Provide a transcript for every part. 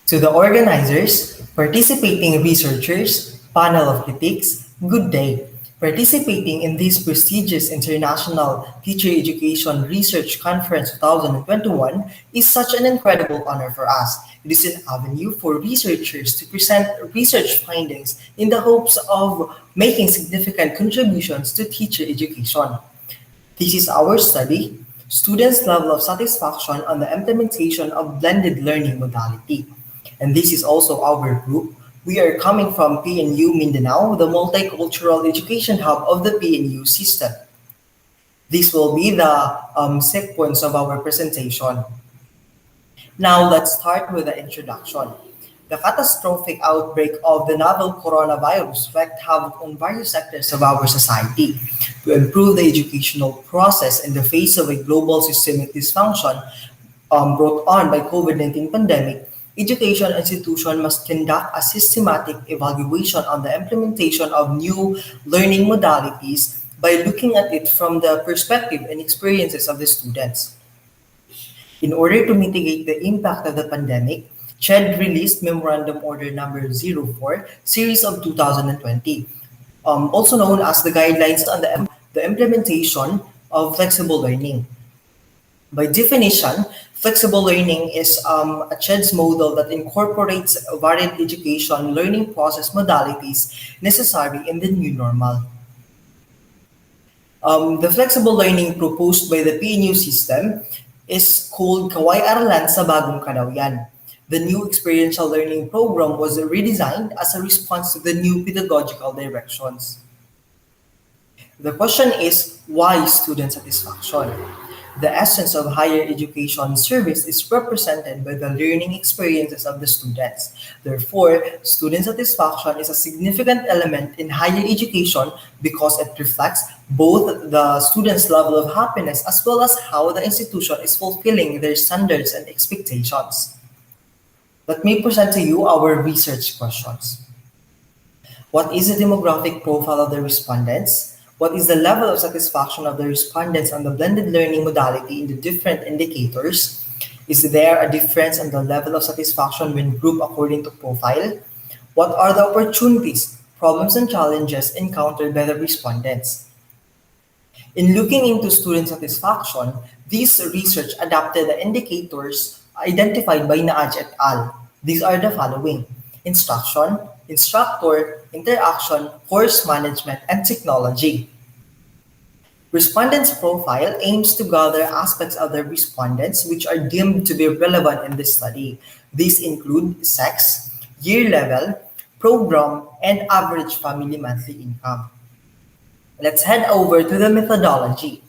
To the organizers, participating researchers, panel of critics, good day. Participating in this prestigious International Teacher Education Research Conference 2021 is such an incredible honor for us. It is an avenue for researchers to present research findings in the hopes of making significant contributions to teacher education. This is our study, students' level of satisfaction on the implementation of blended learning modality. And this is also our group. We are coming from PNU Mindanao, the multicultural education hub of the PNU system. This will be the sequence of our presentation. Now let's start with the introduction. The catastrophic outbreak of the novel coronavirus wreaked havoc on various sectors of our society. To improve the educational process in the face of a global systemic dysfunction brought on by COVID-19 pandemic, education institutions must conduct a systematic evaluation on the implementation of new learning modalities by looking at it from the perspective and experiences of the students. In order to mitigate the impact of the pandemic, CHED released Memorandum Order Number 04, Series of 2020, also known as the Guidelines on the Implementation of Flexible Learning. By definition, flexible learning is a CHED's model that incorporates varied education learning process modalities necessary in the new normal. The flexible learning proposed by the PNU system is called Kaway Aralan sa Bagong Kanawian. The new experiential learning program was redesigned as a response to the new pedagogical directions. The question is, why student satisfaction? The essence of higher education service is represented by the learning experiences of the students. Therefore, student satisfaction is a significant element in higher education because it reflects both the students' level of happiness as well as how the institution is fulfilling their standards and expectations. Let me present to you our research questions. What is the demographic profile of the respondents? What is the level of satisfaction of the respondents on the blended learning modality in the different indicators? Is there a difference in the level of satisfaction when grouped according to profile? What are the opportunities, problems, and challenges encountered by the respondents? In looking into student satisfaction, this research adapted the indicators identified by Naaj et al. These are the following: instruction, instructor, interaction, course management, and technology. Respondents' profile aims to gather aspects of the respondents which are deemed to be relevant in this study. These include sex, year level, program, and average family monthly income. Let's head over to the methodology.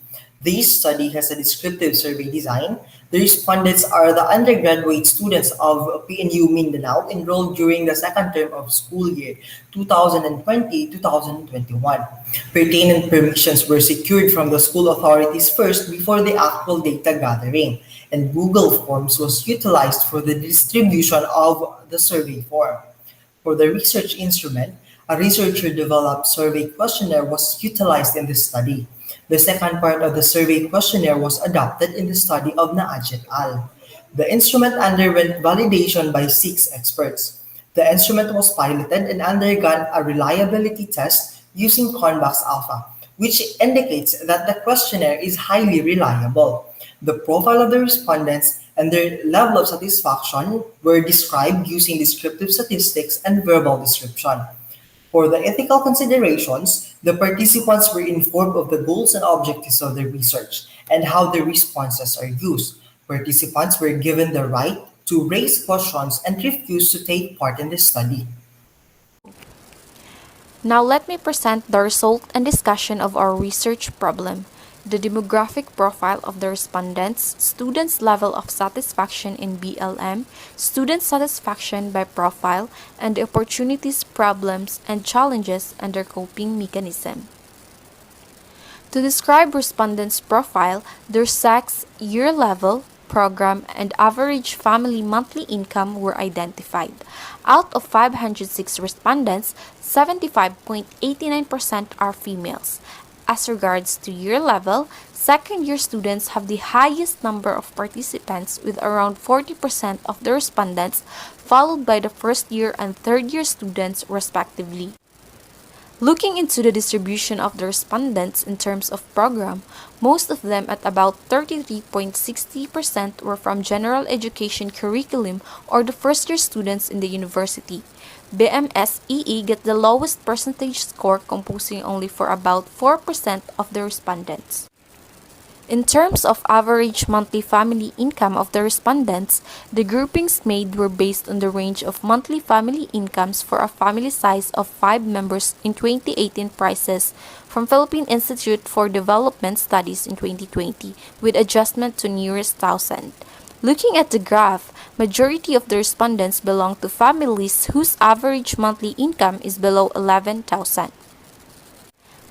This study has a descriptive survey design. The respondents are the undergraduate students of PNU Mindanao enrolled during the second term of school year 2020-2021. Pertinent permissions were secured from the school authorities first before the actual data gathering, and Google Forms was utilized for the distribution of the survey form. For the research instrument, a researcher-developed survey questionnaire was utilized in this study. The second part of the survey questionnaire was adopted in the study of Naaj et al. The instrument underwent validation by 6 experts. The instrument was piloted and undergone a reliability test using Convex Alpha, which indicates that the questionnaire is highly reliable. The profile of the respondents and their level of satisfaction were described using descriptive statistics and verbal description. For the ethical considerations, the participants were informed of the goals and objectives of the research and how the responses are used. Participants were given the right to raise questions and refuse to take part in the study. Now let me present the result and discussion of our research problem. The demographic profile of the respondents, students' level of satisfaction in BLM, student satisfaction by profile, and the opportunities, problems, and challenges under coping mechanism. To describe respondents' profile, their sex, year level, program, and average family monthly income were identified. Out of 506 respondents, 75.89% are females. As regards to year level, second year students have the highest number of participants with around 40% of the respondents, followed by the first year and third year students respectively. Looking into the distribution of the respondents in terms of program, most of them at about 33.60% were from general education curriculum or the first year students in the university. BMSEE get the lowest percentage score, composing only for about 4% of the respondents. In terms of average monthly family income of the respondents, the groupings made were based on the range of monthly family incomes for a family size of 5 members in 2018 prices from Philippine Institute for Development Studies in 2020 with adjustment to nearest thousand. Looking at the graph, majority of the respondents belong to families whose average monthly income is below 11,000.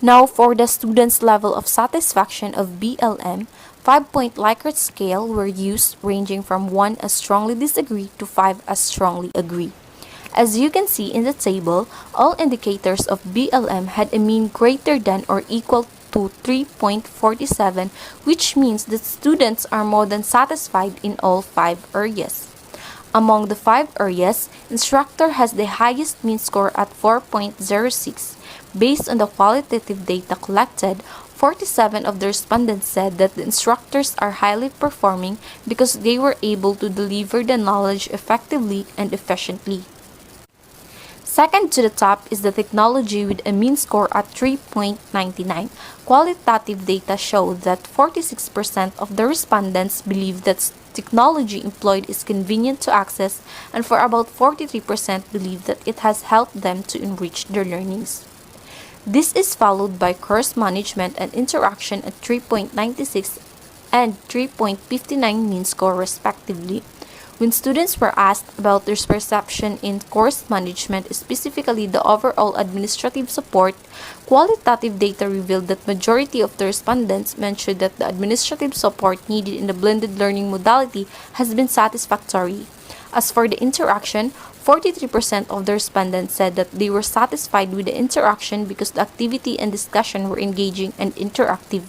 Now for the students' level of satisfaction of BLM, 5-point Likert scale were used ranging from 1 as strongly disagree to 5 as strongly agree. As you can see in the table, all indicators of BLM had a mean greater than or equal to 3.47, which means that students are more than satisfied in all 5 areas. Among the 5 areas, instructor has the highest mean score at 4.06. Based on the qualitative data collected, 47 of the respondents said that the instructors are highly performing because they were able to deliver the knowledge effectively and efficiently. Second to the top is the technology with a mean score at 3.99. Qualitative data show that 46% of the respondents believe that technology employed is convenient to access, and for about 43% believe that it has helped them to enrich their learnings. This is followed by course management and interaction at 3.96 and 3.59 mean score respectively. When students were asked about their perception in course management, specifically the overall administrative support, qualitative data revealed that majority of the respondents mentioned that the administrative support needed in the blended learning modality has been satisfactory. As for the interaction, 43% of the respondents said that they were satisfied with the interaction because the activity and discussion were engaging and interactive.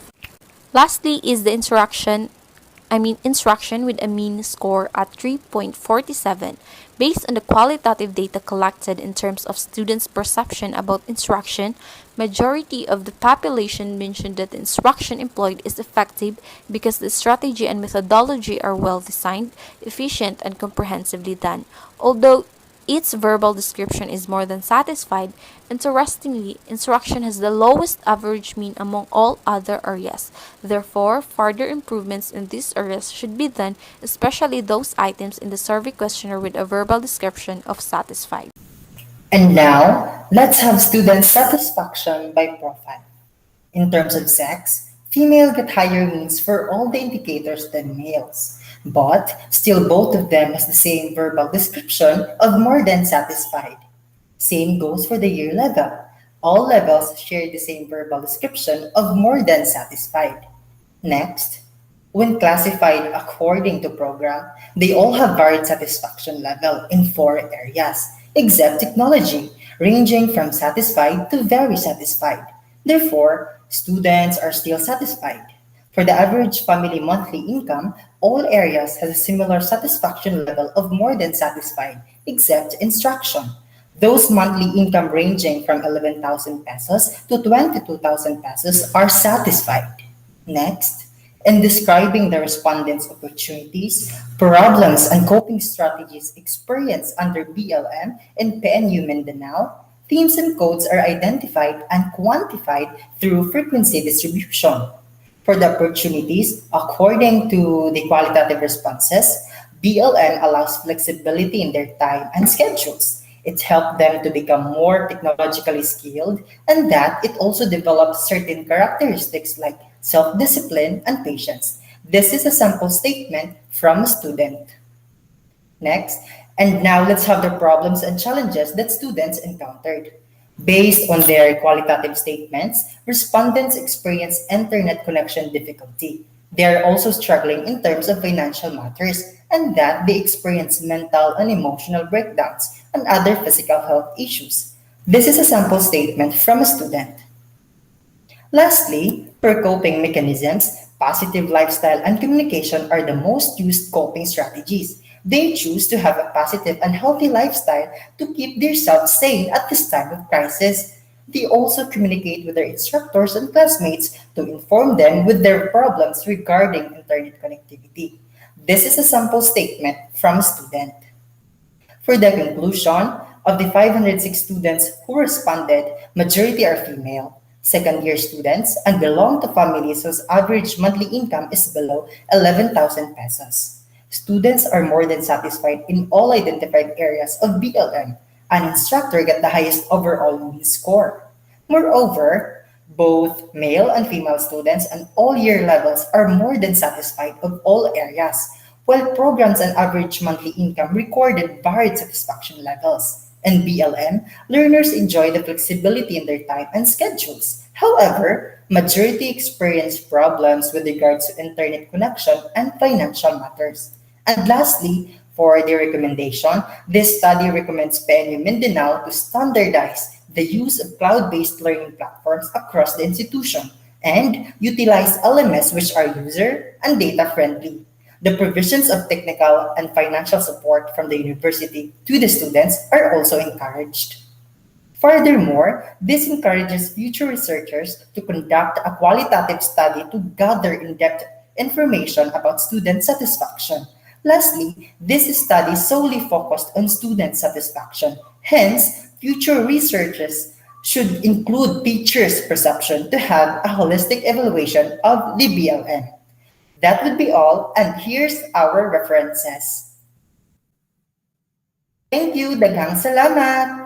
Lastly is the instruction with a mean score at 3.47. Based on the qualitative data collected in terms of students' perception about instruction, majority of the population mentioned that the instruction employed is effective because the strategy and methodology are well designed, efficient, and comprehensively done. Although its verbal description is more than satisfied, interestingly, instruction has the lowest average mean among all other areas. Therefore, further improvements in these areas should be done, especially those items in the survey questionnaire with a verbal description of satisfied. And now, let's have student satisfaction by profile. In terms of sex, female get higher means for all the indicators than males. But still both of them has the same verbal description of more than satisfied. Same goes for the year level. All levels share the same verbal description of more than satisfied. Next, when classified according to program, they all have varied satisfaction level in 4 areas, except technology, ranging from satisfied to very satisfied. Therefore, students are still satisfied. For the average family monthly income, all areas has a similar satisfaction level of more than satisfied, except instruction. Those monthly income ranging from 11,000 pesos to 22,000 pesos are satisfied. Next, in describing the respondents' opportunities, problems, and coping strategies experienced under BLM and PNU Mindanao, themes and codes are identified and quantified through frequency distribution. For the opportunities, according to the qualitative responses, BLM allows flexibility in their time and schedules. It helped them to become more technologically skilled, and that it also develops certain characteristics like self-discipline and patience. This is a sample statement from a student. Next, and now let's have the problems and challenges that students encountered. Based on their qualitative statements, respondents experience internet connection difficulty. They are also struggling in terms of financial matters, and that they experience mental and emotional breakdowns and other physical health issues. This is a sample statement from a student. Lastly, for coping mechanisms, positive lifestyle and communication are the most used coping strategies. They choose to have a positive and healthy lifestyle to keep themselves sane at this time of crisis. They also communicate with their instructors and classmates to inform them with their problems regarding internet connectivity. This is a sample statement from a student. For the conclusion, of the 506 students who responded, majority are female, second-year students, and belong to families whose average monthly income is below 11,000 pesos. Students are more than satisfied in all identified areas of BLM. An instructor got the highest overall mean score. Moreover, both male and female students and all year levels are more than satisfied of all areas, while programs and average monthly income recorded varied satisfaction levels. In BLM, learners enjoy the flexibility in their time and schedules. However, majority experience problems with regards to internet connection and financial matters. And lastly, for the recommendation, this study recommends PNU Mindanao to standardize the use of cloud-based learning platforms across the institution and utilize LMS which are user and data friendly. The provisions of technical and financial support from the university to the students are also encouraged. Furthermore, this encourages future researchers to conduct a qualitative study to gather in-depth information about student satisfaction. Lastly, this study solely focused on student satisfaction. Hence, future researchers should include teachers' perception to have a holistic evaluation of the BLM. That would be all, and here's our references. Thank you, daghang salamat!